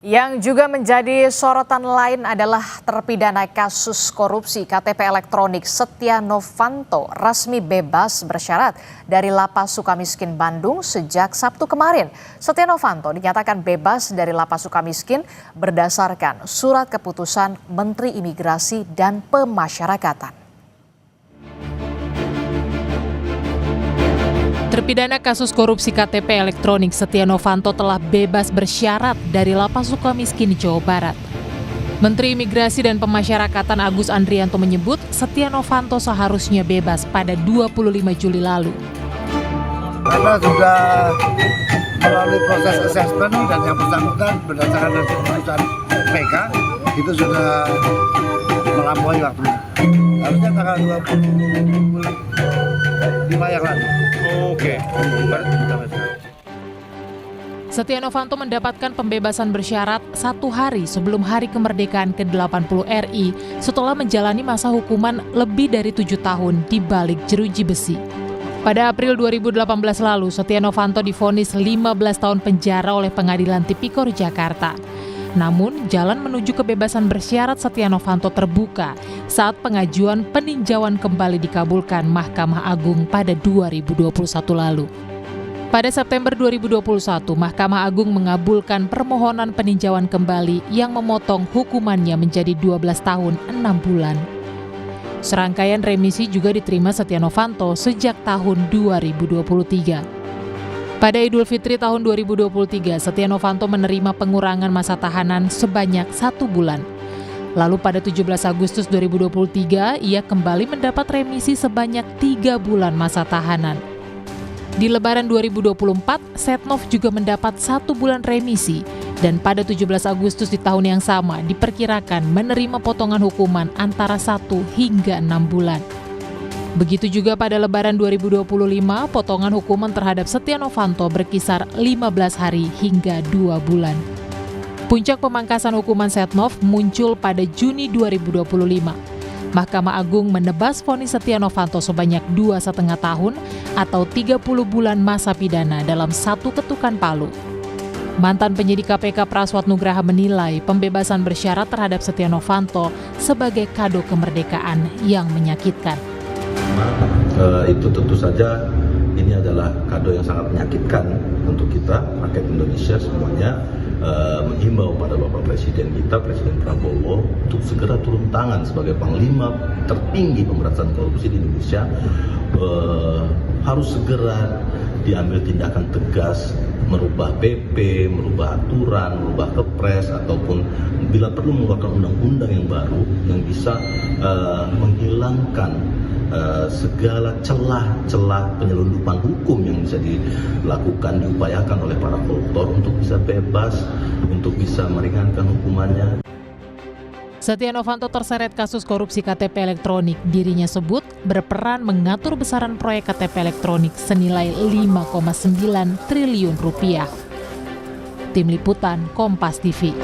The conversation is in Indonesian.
Yang juga menjadi sorotan lain adalah terpidana kasus korupsi KTP elektronik Setia Novanto resmi bebas bersyarat dari Lapas Sukamiskin Bandung sejak Sabtu kemarin. Setia Novanto dinyatakan bebas dari Lapas Sukamiskin berdasarkan surat keputusan Menteri Imigrasi dan Pemasyarakatan. Terpidana kasus korupsi KTP elektronik Setia Novanto telah bebas bersyarat dari Lapas Sukamiskin, Jawa Barat. Menteri Imigrasi dan Pemasyarakatan Agus Andrianto menyebut Setia Novanto seharusnya bebas pada 25 Juli lalu. Karena sudah melalui proses asesmen dan yang bersangkutan berdasarkan hasil keputusan PK itu sudah melampaui waktunya. Harusnya tanggal 25 yang lalu. Oke. Setia Novanto mendapatkan pembebasan bersyarat 1 hari sebelum hari kemerdekaan ke-80 RI setelah menjalani masa hukuman lebih dari 7 tahun di balik jeruji besi. Pada April 2018 lalu, Setia Novanto divonis 15 tahun penjara oleh Pengadilan Tipikor Jakarta. Namun, jalan menuju kebebasan bersyarat Setia Novanto terbuka saat pengajuan peninjauan kembali dikabulkan Mahkamah Agung pada 2021 lalu. Pada September 2021, Mahkamah Agung mengabulkan permohonan peninjauan kembali yang memotong hukumannya menjadi 12 tahun 6 bulan. Serangkaian remisi juga diterima Setia Novanto sejak tahun 2023. Pada Idul Fitri tahun 2023, Setia Novanto menerima pengurangan masa tahanan sebanyak 1 bulan. Lalu pada 17 Agustus 2023, ia kembali mendapat remisi sebanyak 3 bulan masa tahanan. Di Lebaran 2024, Setnov juga mendapat 1 bulan remisi dan pada 17 Agustus di tahun yang sama diperkirakan menerima potongan hukuman antara 1 hingga 6 bulan. Begitu juga pada Lebaran 2025, potongan hukuman terhadap Setia Novanto berkisar 15 hari hingga 2 bulan. Puncak pemangkasan hukuman Setnov muncul pada Juni 2025. Mahkamah Agung menebas vonis Setia Novanto sebanyak 2,5 tahun atau 30 bulan masa pidana dalam 1 ketukan palu. Mantan penyidik KPK Praswat Nugraha menilai pembebasan bersyarat terhadap Setia Novanto sebagai kado kemerdekaan yang menyakitkan. Itu tentu saja ini adalah kado yang sangat menyakitkan untuk kita, rakyat Indonesia semuanya, menghimbau pada Bapak Presiden kita, Presiden Prabowo, untuk segera turun tangan sebagai Panglima tertinggi pemberantasan korupsi di Indonesia, harus segera diambil tindakan tegas, merubah PP, merubah aturan, merubah kepres, ataupun bila perlu mengeluarkan undang-undang yang baru yang bisa menghilangkan segala celah-celah penyelundupan hukum yang bisa dilakukan, diupayakan oleh para koruptor untuk bisa bebas, untuk bisa meringankan hukumannya. Setia Novanto terseret kasus korupsi KTP elektronik. Dirinya sebut berperan mengatur besaran proyek KTP elektronik senilai 5,9 triliun rupiah. Tim Liputan Kompas TV.